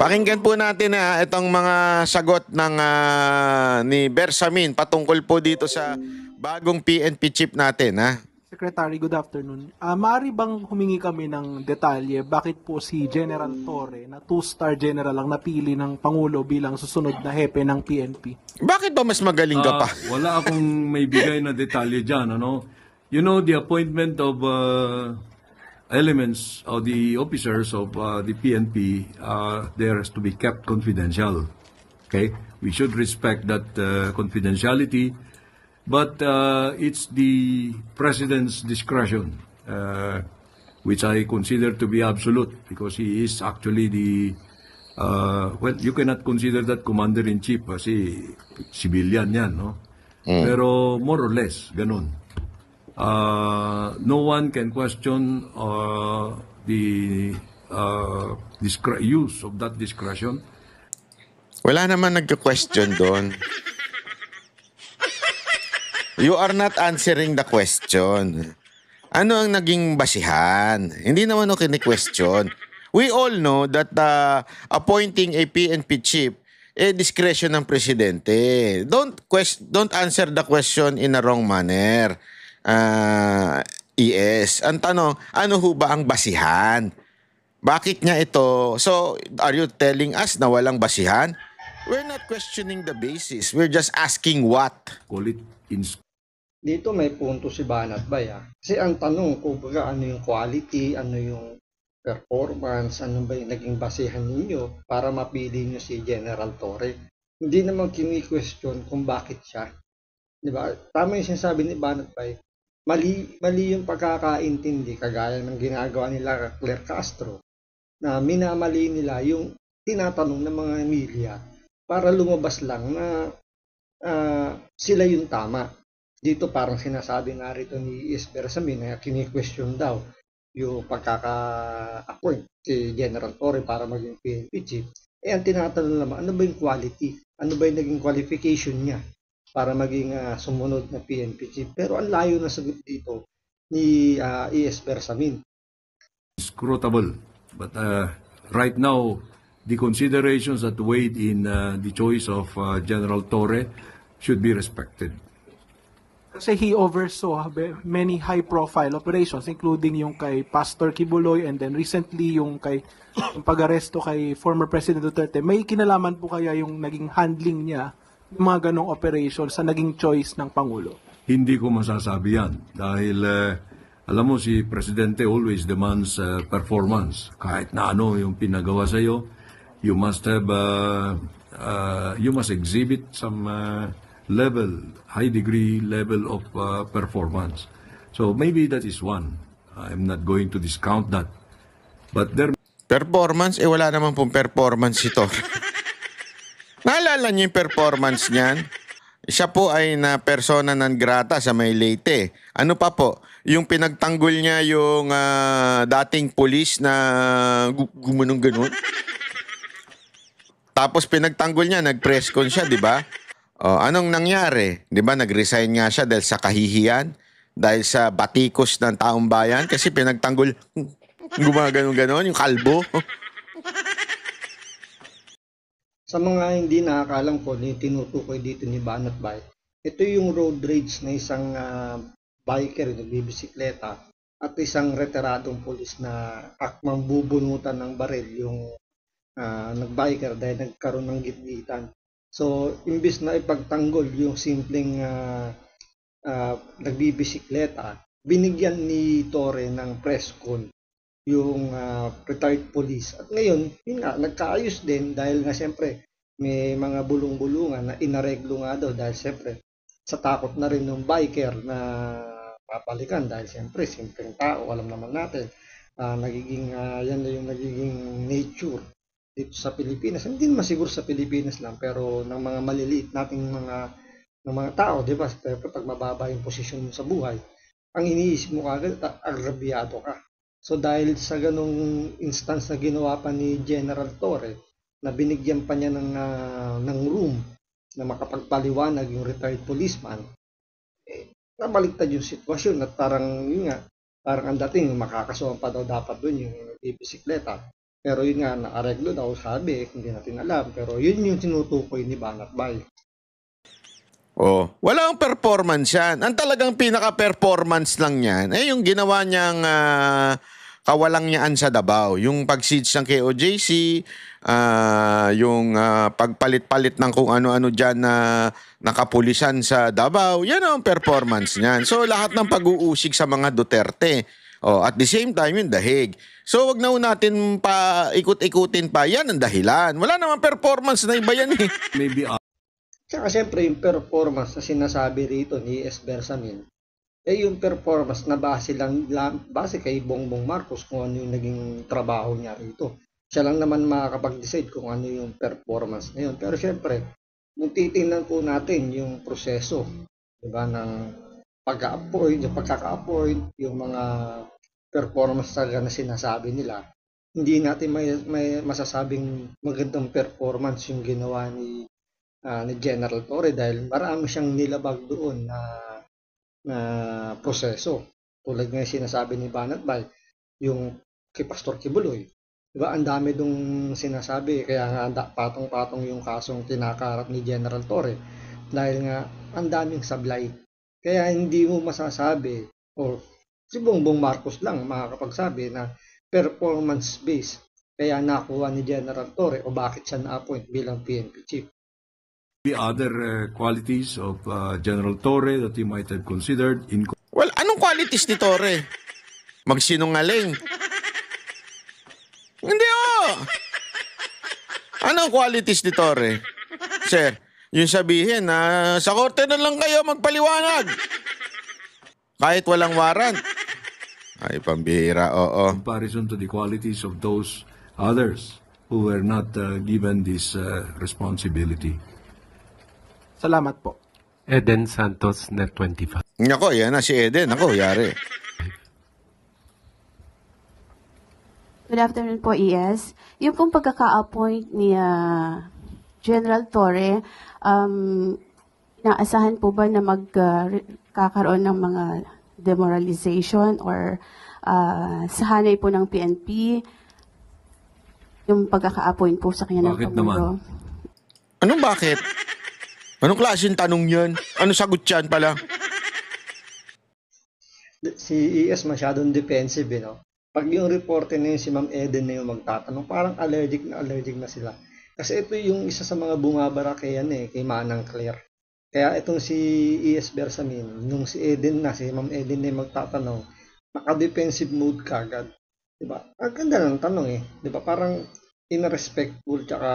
Pakinggan po natin itong mga sagot ng ni Bersamin patungkol po dito sa bagong PNP chief natin. Secretary, good afternoon. Maaari bang humingi kami ng detalye bakit po si General Torre na 2-star general ang napili ng Pangulo bilang susunod na hepe ng PNP? Bakit ba mas magaling ka pa? Wala akong may bigay na detalye dyan. Ano? You know, the appointment of elements of the officers of the PNP, there has to be kept confidential. Okay? We should respect that confidentiality. But it's the President's discretion, which I consider to be absolute because he is actually the, well, you cannot consider that Commander-in-Chief kasi civilian yan, no? Pero more or less, ganun. No one can question the use of that discretion. Wala naman nagka-question doon. You are not answering the question. Ano ang naging basihan? Hindi naman ako kini-question. We all know that appointing a PNP chief discretion ng presidente. Don't answer the question in a wrong manner. ES. Ang tanong, ano ho ba ang basihan? Bakit niya ito? So, are you telling us na walang basihan? We're not questioning the basis. We're just asking what? Call it Dito may punto si Banat Bay. Kasi ang tanong, kumbaga, ano yung quality, ano yung performance, ano ba yung naging basihan ninyo para mapili nyo si General Torre. Hindi naman kini-question kung bakit siya. Diba? Tama yung sinasabi ni Banat Bay. Mali yung pagkakaintindi, kagaya ng ginagawa nila Claire Castro, na minamali nila yung tinatanong ng mga media para lumabas lang na sila yung tama. Dito parang sinasabi nga rito ni Bersamin na kini-question daw yung pagkaka-appoint si General Torre para maging PNP chief. Ang tinatanong naman, ano ba yung quality? Ano ba yung naging qualification niya para maging sumunod na PNP chief? Pero ang layo na sagot dito ni Bersamin. Scrutable. But right now, the considerations that weighed in the choice of General Torre should be respected. Kasi he oversaw many high-profile operations, including yung kay Pastor Kibuloy and then recently yung yung pag-aresto kay former President Duterte. May kinalaman po kaya yung naging handling niya, yung mga ganong operations sa naging choice ng Pangulo? Hindi ko masasabi yan dahil alam mo si Presidente always demands performance. Kahit na ano yung pinagawa sa iyo, you must have you must exhibit some high degree level of performance. So maybe that is one. I'm not going to discount that. But there Performance? Wala naman pong performance ito. Naalala niyo yung performance niyan? Siya po ay na persona non grata sa may Leyte. Ano pa po? Yung pinagtanggol niya yung dating pulis na gumunong ganun. Tapos pinagtanggol niya, nag-press con siya, di ba? Anong nangyari? Di ba nag-resign nga siya dahil sa kahihiyan? Dahil sa batikos ng taong bayan? Kasi pinagtanggol, gumaganon-ganon, yung kalbo. Sa mga hindi nakakalam ko, tinutukoy dito ni Banat Bay, ito yung road rage na isang biker na bibisikleta at isang retiradong pulis na akmang bubunutan ng baril yung nagbiker dahil nagkaroon ng gitgitan. So, imbis na ipagtanggol yung simpleng nagbibisikleta, binigyan ni Torre ng press con yung retired police. At ngayon, yun nga, nagkaayos din dahil nga siyempre may mga bulong-bulungan na inareglo nga daw dahil siyempre sa takot na rin ng biker na papalikan dahil siyempre simpleng tao, alam naman natin, nagiging yan na yung nagiging nature dito sa Pilipinas. Hindi naman siguro sa Pilipinas lang, pero ng mga maliliit nating mga tao, di ba? Pero pag mababa yung posisyon mo sa buhay, ang iniisip mo kagad, agrabyado ka. So dahil sa ganong instance na ginawa pa ni General Torre, na binigyan pa niya ng room na makapagpaliwanag yung retired policeman, nabaliktad yung sitwasyon at parang yun nga, parang ang dating makakasuhan pa daw dapat doon yung bisikleta. Pero yun nga, naareglo daw, sabi, hindi natin alam. Pero yun yung tinutukoy ni Banat Bay. Oh, walang performance yan. Ang talagang pinaka-performance lang yan, yung ginawa niyang kawalangyaan sa Davao. Yung pag-siege ng KOJC, yung pagpalit-palit ng kung ano-ano dyan na nakapulisan sa Davao, yan ang performance niyan. So, lahat ng pag-uusig sa mga Duterte. Oh, at the same time, yung dahig. So, wag na natin pa ikut-ikutin pa. Yan ang dahilan. Wala namang performance na iba yan eh. Maybe Tsaka siyempre yung performance na sinasabi rito ni S. Bersamin, yung performance na base kay Bongbong Marcos kung ano yung naging trabaho niya rito. Siya lang naman makakapag-decide kung ano yung performance na yun. Pero siyempre, kung titingnan po natin yung proseso, diba, ng pag-appoint, yung pagkaka-appoint, yung mga performance talaga na sinasabi nila, hindi natin may masasabing magandang performance yung ginawa ni General Torre dahil marami siyang nilabag doon na proseso. Tulad nga yung sinasabi ni Banat Bay, yung kay Pastor Kibuloy. Diba, ang dami dong sinasabi, kaya nga patong-patong yung kasong tinakarap ni General Torre dahil nga ang daming sablay. Kaya hindi mo masasabi, o si Bongbong Marcos lang makakapagsabi na performance-based kaya nakuha ni General Torre o bakit siya na-appoint bilang PNP chief. the other qualities of General Torre that you might have considered in Well, anong qualities ni Torre? Magsinungaling. Hindi Anong qualities ni Torre? Sir, yung sabihin na sa korte na lang kayo magpaliwanag. Kahit walang warrant. Ay, pambihira, oo. comparison to the qualities of those others who were not given this responsibility. Salamat po. Eden Santos, Net 25. Nako, yan na si Eden. Ako, yari. Good afternoon po, ES. Yung pong pagkaka-appoint ni General Torre, naasahan po ba na magkakaroon ng mga demoralization or sa hanay po ng PNP yung pagkaka-appoint po sa kanya ng Bakit Pangulo? Anong bakit? Anong klaseng tanong yan? Anong sagot yan pala? Si ES masyadong defensive, no? Pag yung reporter na yun, si Ma'am Eden na yung magtatanong, parang allergic na sila. Kasi ito yung isa sa mga bumabara kay Manang Claire. Kaya itong si ES Bersamin, nung si Ma'am Eden na yung magtatanong, naka-defensive mode kagad. Diba? Ang ganda ng tanong Diba? Parang in-respectful, tsaka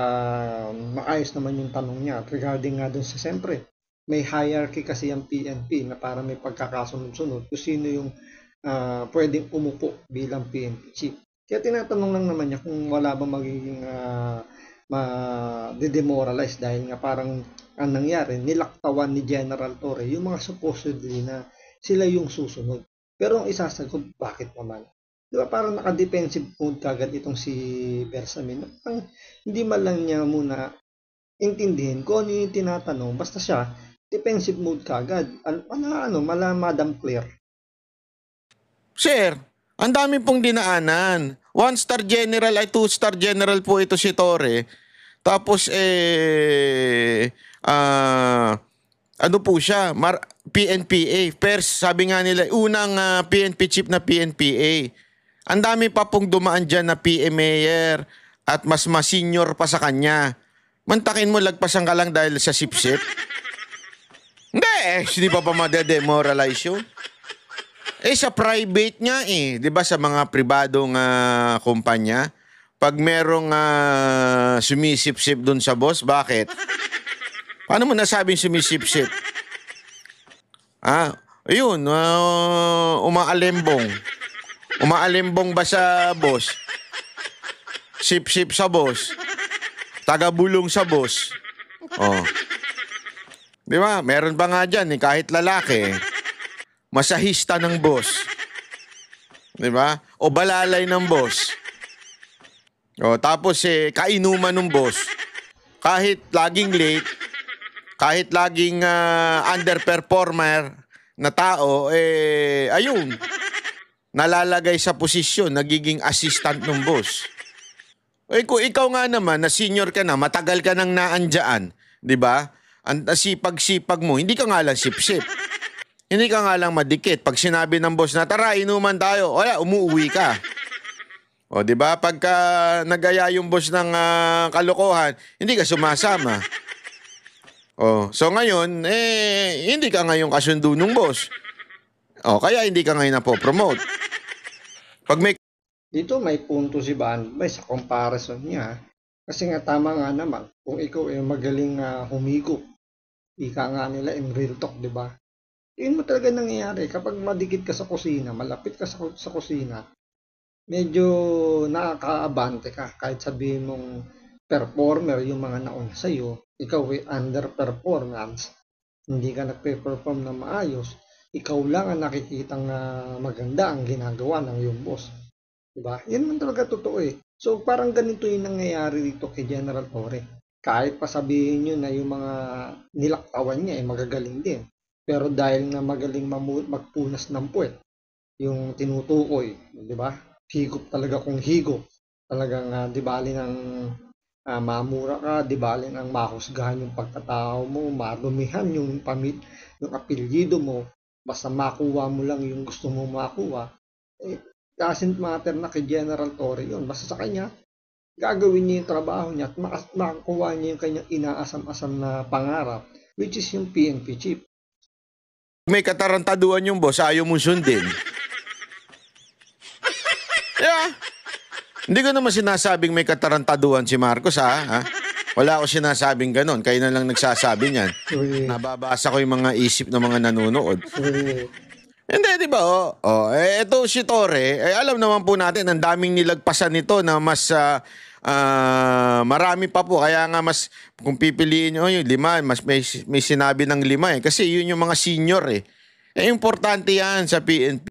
maayos naman yung tanong niya. At regarding nga dun sa, siyempre, may hierarchy kasi ang PNP na para may pagkakasunod-sunod kung sino yung pwedeng umupo bilang PNP chief. Kaya tinatanong lang naman niya kung wala bang magiging ma-demoralize dahil nga parang ang nangyari, nilaktawan ni General Torre yung mga supposedly na sila yung susunod. Pero ang isasagot, bakit naman? Diba parang naka-defensive mode kagad itong si Bersamin. Hindi man lang niya muna intindihin kung ano yung tinatanong. Basta siya, defensive mode kagad. Mala Madam Claire. Sir, ang dami pong dinaanan. 1-star general ay 2-star general po ito si Torre. Tapos ano po siya? PNPA. First, sabi nga nila, unang PNP chief na PNPA. Ang dami pa pong dumaan dyan na PMAyer at mas senior pa sa kanya. Mantakin mo, lagpasan ka lang dahil sa sip-sip. Hindi pa madedemoralize yun. Sa private nga di ba sa mga pribadong kumpanya, pag merong sumisip-sip dun sa boss, bakit? Paano mo nasabing sumisip-sip? Ayun, umaalembong. Umaalembong ba sa boss? Sip-sip sa boss. Tagabulong sa boss. Oh. Di ba? Meron pa nga dyan, kahit lalaki, masahista ng boss. Di ba? O balalay ng boss. O, tapos kainuman ng boss. Kahit laging late, kahit laging underperformer na tao, ayun, nalalagay sa posisyon, nagiging assistant ng boss. Eh, kung ikaw nga naman, na senior ka na, matagal ka nang naandyan, di ba? Ang sipag-sipag mo, hindi ka nga lang sip-sip. Hindi ka nga lang madikit. Pag sinabi ng boss na, tara, inuman tayo, wala, umuwi ka. O, di ba? Pagka nagaya yung boss ng kalokohan, hindi ka sumasama. O, so ngayon, hindi ka ngayon kasundo ng boss. O, kaya hindi ka ngayon napopromote. Pag may Dito may punto si Banbay sa comparison niya. Kasi nga tama nga naman, kung ikaw ay magaling humigop, ika nga nila in real talk, di ba? Yun mo talaga nangyayari. Kapag madikit ka sa kusina, malapit ka sa kusina, medyo nakakaabante ka. Kahit sabihin mong performer yung mga nauna sa'yo, ikaw ay underperformance, hindi ka nagpe-perform na maayos, ikaw lang ang nakikitang maganda ang ginagawa ng iyong boss. Diba? Yan man talaga totoo eh. So parang ganito yung nangyayari dito kay General Torre. Kahit pa sabihin nyo na yung mga nilaktawan niya ay magagaling din. Pero dahil na magaling magpunas ng puwet, yung tinutukoy, di ba? Higop talaga kung higop. Talagang di bali ng mamura ka, di bali ng mahusgahan yung pagkatao mo, madumihan yung yung apelyido mo, basta makuha mo lang yung gusto mo makuha. Doesn't matter na kay General Torre yun. Basta sa kanya, gagawin niya yung trabaho niya at makakuha niya yung kanyang inaasam-asam na pangarap, which is yung PNP chief. may katarantaduan yung boss, ayaw mong sundin. Yeah. Hindi ko naman sinasabing may katarantaduan si Marcos, ha? Wala ako sinasabing ganon. Kayo na lang nagsasabi niyan. Nababasa ko yung mga isip ng mga nanonood. Hindi, di ba? Ito si Torre, alam naman po natin, ang daming nilagpasan nito na mas marami pa po. Kaya nga mas, kung pipiliin nyo yung 5, mas may sinabi ng 5 eh. Kasi yun yung mga senior eh. Importante yan sa PNP.